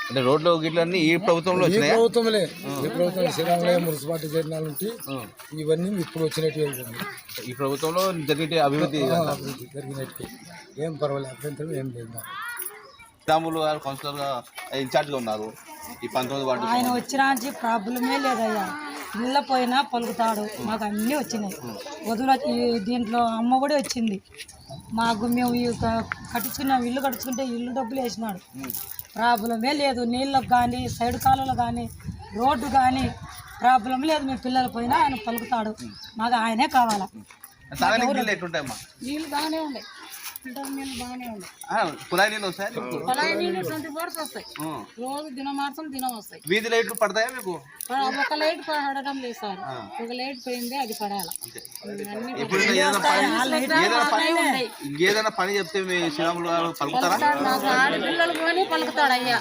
అంటే రోడ్లు గిట్లన్నీ ఈ ప్రభుత్వంలో ఈ వచ్చినాయి? ప్రభుత్వంలే. ఈ ప్రభుత్వం శ్రీరాములయ్య మున్సిపాలిటీ చేరిన నుండి ఇవన్నీ ఇప్పుడు వచ్చినట్టు ఈ ప్రభుత్వంలో జరిగే అభివృద్ధి జరిగినట్టు ఏం పర్వాలేదు. అభ్యంతరం ఏం లేదు. శ్రీరాములు గారు కౌన్సిలర్గా ఇన్ఛార్జ్గా ఉన్నారు ఈ 19 వార్డు. ఆయన వచ్చినా ప్రాబ్లమే లేదయ్యా. ఇళ్ళ పోయినా పలుకుతాడు. మాకు అన్నీ వచ్చినాయి. వదుల దీంట్లో అమ్మ కూడా వచ్చింది మాకు. మేము కట్టించుకున్నాం, ఇల్లు కట్టించుకుంటే ఇల్లు డబ్బులు వేసినాడు. ప్రాబ్లమే లేదు. నీళ్ళకు కానీ సైడ్ కాలువలు కానీ రోడ్డు కానీ ప్రాబ్లం లేదు. మేము పిల్లలు పోయినా ఆయన పలుకుతాడు. మాకు ఆయనే కావాలా. నీళ్ళు ఎట్లుంటాయమ్మా? నీళ్ళు బాగానే ఉన్నాయి. ఫిల్టర్ నీళ్ళు బాగానే ఉన్నాయి. కుళాయి నీళ్ళు వస్తాయా మీకు? కుళాయి నీళ్ళు 24 hours వస్తాయి. రోజు దినం వస్తాయి. వీధి లైట్లు పడతాయా మీకు? ఒక లైట్ పడడం లేదు సార్, ఒక లైట్ పోయింది, అది పడాలి. ఇప్పుడు ఏదైనా పని చెప్తే మీ శ్రీరాములు గారు పలుకుతారా? నాకు ఆడపిల్లలు కొని పలుకుతాడు అయ్యా,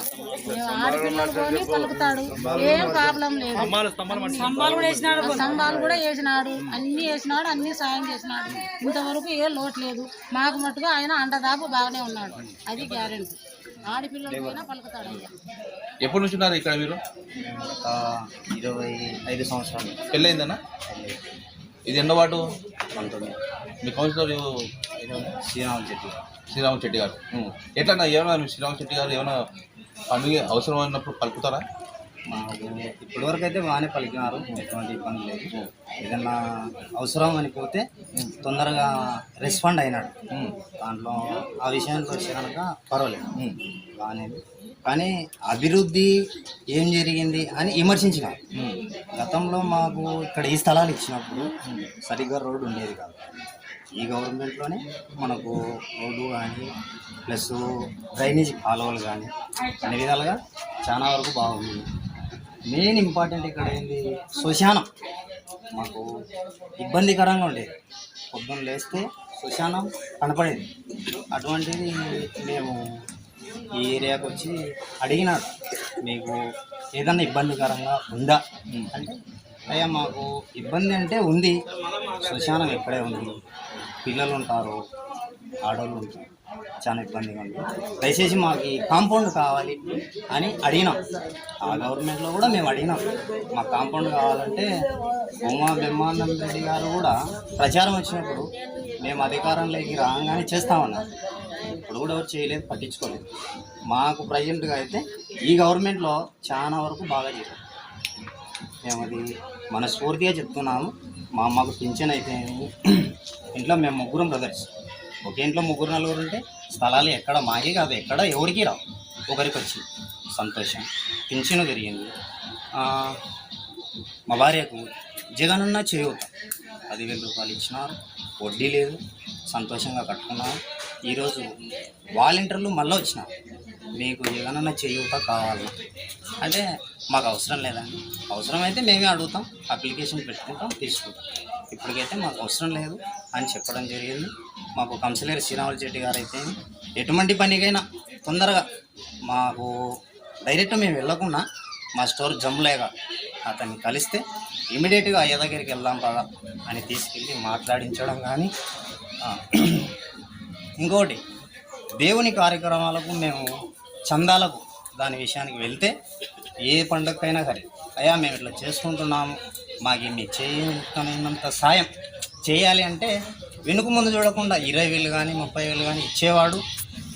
ఆడపిల్లలు కొని పలుకుతాడు, ఏం ప్రాబ్లం లేదు. స్తంభాలు కూడా వేసినాడు, అన్ని వేసినాడు, అన్ని సాయం చేసినాడు. ఇంతవరకు ఏ లోటు లేదు. మాకు మట్టుగా ఆయన అండదాపు బాగానే ఉన్నాడు, అది గ్యారెంటీ. ఆడపిల్లలు పోయినా పలుకుతాడు అయ్యా. ఎప్పటి నుంచి ఉన్నారు ఇక్కడ మీరు? 25 సంవత్సరాలు. పెళ్ళయిందన్నా? ఇది ఎన్నో వాటు? 19. మీ కౌన్సిలర్ శ్రీరామ్ చెట్టి గారు. ఎట్లా ఏమన్నా మీ శ్రీరామ్ చెట్టి గారు ఏమైనా పండుగ అవసరం అయినప్పుడు పలుకుతారా? మాకు ఇప్పటివరకు అయితే బాగానే పలికినారు, ఎటువంటి ఇబ్బంది లేదు. ఏదన్నా అవసరం అని పోతే తొందరగా రెస్పాండ్ అయినాడు. దాంట్లో ఆ విషయానికి వచ్చి కనుక పర్వాలేదు, బాగానే. కానీ అభివృద్ధి ఏం జరిగింది అని విమర్శించినారు. గతంలో మాకు ఇక్కడ ఈ స్థలాలు ఇచ్చినప్పుడు సరిగ్గా రోడ్డు ఉండేది కాదు. ఈ గవర్నమెంట్లోనే మనకు రోడ్డు కానీ ప్లస్ డ్రైనేజ్ కాలువలు కానీ అన్ని విధాలుగా చాలా వరకు బాగుంది. మెయిన్ ఇంపార్టెంట్ ఇక్కడ ఏంది, శ్మశానం మాకు ఇబ్బందికరంగా ఉండేది. పొద్దున్న లేస్తే శ్మశానం కనపడేది. అటువంటిది మేము ఈ ఏరియాకి వచ్చి అడిగినాడు, మీకు ఏదన్నా ఇబ్బందికరంగా ఉందా అంటే, అయ్యా మాకు ఇబ్బంది అంటే ఉంది, శ్మశానం ఎక్కడే ఉంది, పిల్లలు ఉంటారు, ఆడవాళ్ళు ఉంటారు, చాలా ఇబ్బందిగా ఉంది, దయచేసి మాకు కాంపౌండ్ కావాలి అని అడిగినాం. ఆ గవర్నమెంట్లో కూడా మేము అడిగినాం, మాకు కాంపౌండ్ కావాలంటే ఉమా బ్రహ్మానంద రెడ్డి గారు కూడా ప్రచారం వచ్చినప్పుడు మేము అధికారంలోకి రాగానే చేస్తామన్నారు. ఇప్పుడు కూడా ఎవరు చేయలేదు, పట్టించుకోలేదు. మాకు ప్రజెంట్గా అయితే ఈ గవర్నమెంట్లో చాలా వరకు బాగా చేశారు. మేము అది మనస్ఫూర్తిగా చెప్తున్నాము. మా అమ్మకు పింఛన్ అయితే ఇంట్లో మేము 3 బ్రదర్స్, ఒకే ఇంట్లో 3-4 ఉంటే స్థలాలు ఎక్కడ మాకే కాదు, ఎక్కడ ఎవరికి రావు, ఒకరికి వచ్చి సంతోషం. పింఛను పెరిగింది. మా భార్యకు జగనన్న చేయూత 10,000 రూపాయలు ఇచ్చినారు, వడ్డీ లేదు, సంతోషంగా కట్టుకున్నాము. ఈరోజు వాలంటీర్లు మళ్ళీ వచ్చినారు, మీకు జగనన్న చేయూత కావాలి అంటే మాకు అవసరం లేదండి, అవసరమైతే మేమే అడుగుతాం, అప్లికేషన్ పెట్టుకుంటాం, తీసుకుంటాం, ఇప్పటికైతే మాకు అవసరం లేదు అని చెప్పడం జరిగింది. మాకు కౌన్సిలర్ శ్రీరాములు చెట్టి గారు అయితే ఎటువంటి పనికైనా తొందరగా మాకు డైరెక్ట్ మేము వెళ్ళకుండా మా స్టోర్ జమ్ములేగా అతన్ని కలిస్తే ఇమీడియట్గా అయ్య దగ్గరికి వెళ్దాం పదా అని తీసుకెళ్ళి మాట్లాడించడం. కానీ ఇంకోటి, దేవుని కార్యక్రమాలకు మేము చందాలకు దాని విషయానికి వెళ్తే ఏ పండుగకైనా సరే, అయ్యా మేము ఇట్లా చేసుకుంటున్నాము, మాకు మీ చేయనంత సాయం చేయాలి అంటే వెనుక ముందు చూడకుండా 20,000 కానీ 30,000 కానీ ఇచ్చేవాడు.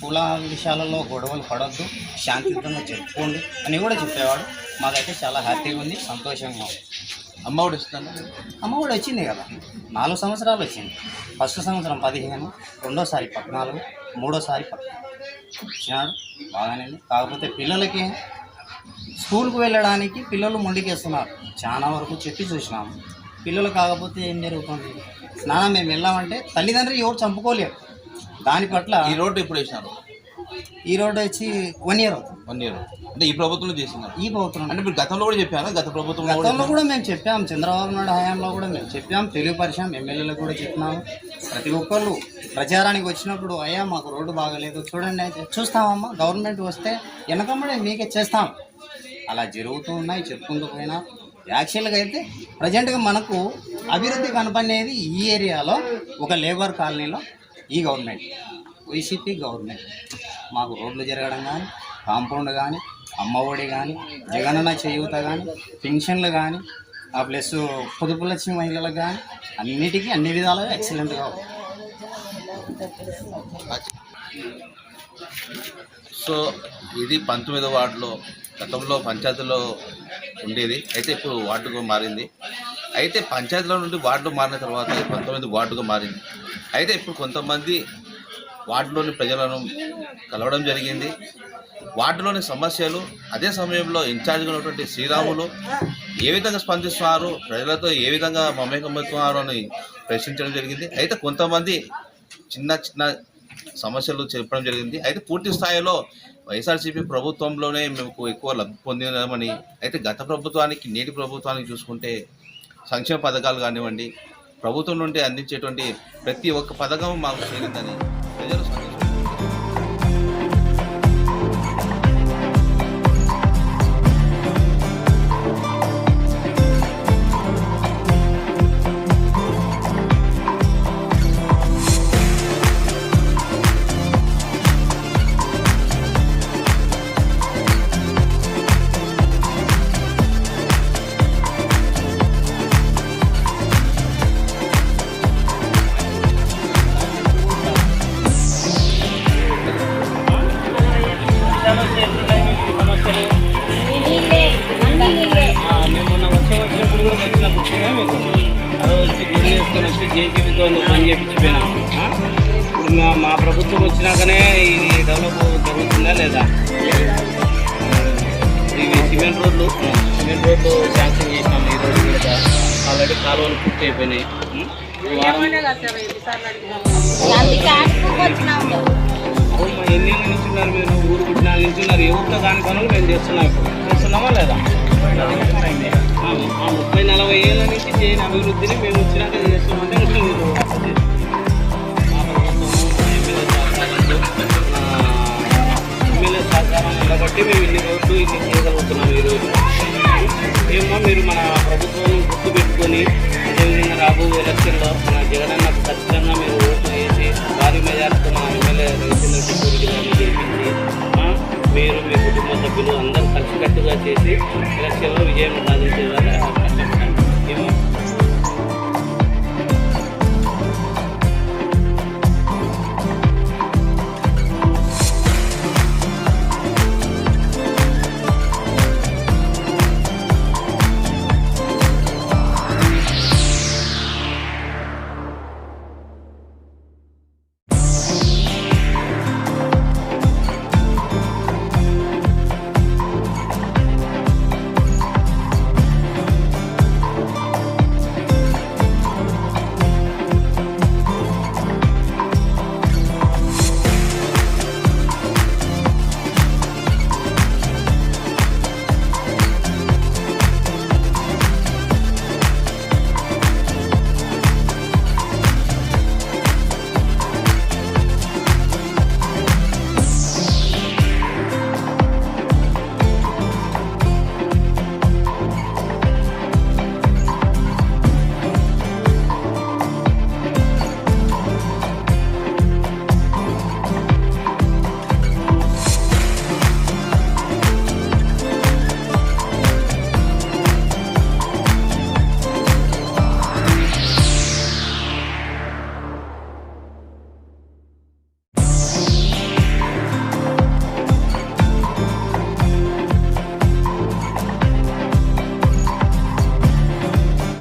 కుల విషయాలలో గొడవలు పడొద్దు, శాంతియుతంగా జరుపుకోండి అని కూడా చెప్పేవాడు. మాకైతే చాలా హ్యాపీగా ఉంది, సంతోషంగా ఉంది. అమ్మ కూడా ఇస్తుందా? అమ్మ కూడా వచ్చింది కదా, 4 సంవత్సరాలు వచ్చింది. ఫస్ట్ సంవత్సరం 15, రెండోసారి 14, మూడోసారి 10 ఇచ్చినాడు, బాగానే. కాకపోతే పిల్లలకి స్కూల్కి వెళ్ళడానికి పిల్లలు మొండికేస్తున్నారు. చాలా వరకు చెప్పి చూసినాము, పిల్లలు కాకపోతే ఏం జరుగుతుంది, నాన్న మేము వెళ్ళామంటే తల్లిదండ్రులు ఎవరు చంపుకోలేరు. దాని పట్ల ఈ రోడ్డు ఎప్పుడు వేసినారు? ఈ రోడ్డు వచ్చి 1 year అవుతుంది. 1 year అంటే ఈ ప్రభుత్వంలో చేస్తున్నారు. ఈ ప్రభుత్వం అంటే మీరు గతంలో కూడా చెప్పాను, గతంలో కూడా మేము చెప్పాము, చంద్రబాబు నాయుడు హయాంలో కూడా మేము చెప్పాము, తెలియపరిచాం, ఎమ్మెల్యేలకు కూడా చెప్పినాము. ప్రతి ఒక్కళ్ళు ప్రచారానికి వచ్చినప్పుడు, అయ్యా మాకు రోడ్డు బాగలేదు చూడండి అయితే, చూస్తామమ్మా గవర్నమెంట్ వస్తే వెనకమ్మడే మీకే చేస్తాం, అలా జరుగుతూ ఉన్నాయి చెప్పుకుంటూ పోయినా. యాక్చువల్గా అయితే ప్రజెంట్గా మనకు అభివృద్ధి కనపడేది ఈ ఏరియాలో ఒక లేబర్ కాలనీలో ఈ గవర్నమెంట్, వైసీపీ గవర్నమెంట్. మాకు రోడ్లు జరగడం కానీ, కాంపౌండ్ కానీ, అమ్మఒడి కానీ, జగనన్న చేయూత కానీ, పెన్షన్లు కానీ, ప్లస్ పొదుపు లక్ష్మి మహిళలకు కానీ అన్నిటికీ అన్ని విధాలుగా ఎక్సలెంట్గా ఉంది. సో ఇది 19వ వార్డులో, గతంలో పంచాయతీలో ఉండేది, అయితే ఇప్పుడు వార్డుగా మారింది. అయితే పంచాయతీలో నుండి వార్డు మారిన తర్వాత 19 వార్డుగా మారింది. అయితే ఇప్పుడు కొంతమంది వార్డులోని ప్రజలను కలవడం జరిగింది, వార్డులోని సమస్యలు, అదే సమయంలో ఇన్ఛార్జ్గా ఉన్నటువంటి శ్రీరాములు ఏ విధంగా స్పందిస్తున్నారు, ప్రజలతో ఏ విధంగా మమేకమవుతున్నారు అని ప్రశ్నించడం జరిగింది. అయితే కొంతమంది చిన్న సమస్యలు చెప్పడం జరిగింది. అయితే పూర్తి స్థాయిలో వైఎస్ఆర్సీపీ ప్రభుత్వంలోనే మేము ఎక్కువ లబ్ధి పొందినామని, అయితే గత ప్రభుత్వానికి నేటి ప్రభుత్వానికి చూసుకుంటే సంక్షేమ పథకాలు కానివ్వండి, ప్రభుత్వం నుండి అందించేటువంటి ప్రతి ఒక్క పథకం మాకు చేరిందని ప్రజలు సంతోషం. వచ్చినప్పుడు కూడా వచ్చినప్పుడు మీకు వచ్చి గుడి వేసుకొని వచ్చి జేసీబీతో పని చేయించిపోయినాం. ఇప్పుడు మా ప్రభుత్వం వచ్చినాకనే ఇది డెవలప్ జరుగుతుందా లేదా? ఇవి సిమెంట్ రోడ్లు శాంక్షన్ చేసినాము. ఈ రోడ్డు మీద ఆల్రెడీ కాలువలు పూర్తి అయిపోయినాయి. ఎన్ని నుంచి ఉన్నారు మీరు? ఊరు పుట్టినాల నుంచి ఉన్నారు. ఎవరితో దాని పనులు మేము చేస్తున్నాం. ఇప్పుడు చేస్తున్నామా లేదా? 30-40 ఏళ్ళ నుంచి చేయని అభివృద్ధిని మేము వచ్చినాక చేస్తున్నామంటే ఇంకా మీరు ఎమ్మెల్యే సహకారం ఉండబట్టి మేము ఇన్ని రోడ్లు ఇన్ని చేయగలుగుతున్నాం ఈరోజు. ఏమో మీరు మన ప్రభుత్వం గుర్తుపెట్టుకొని అదేవిధంగా రాబోయే ఎలక్షన్లో మన జగనన్నకు ఖచ్చితంగా మీరు ఓటు వేసి భారీ మెజార్టీతో మన ఎమ్మెల్యే రవిచంద్ర కిషోర్ రెడ్డి గారిని గెలిపించి మీరు మీ కుటుంబ సభ్యులు అందరూ కలిసికట్టుగా చేసి ఎలక్షన్లో విజయం సాధించేలాగా కష్టపడండి. ఏమో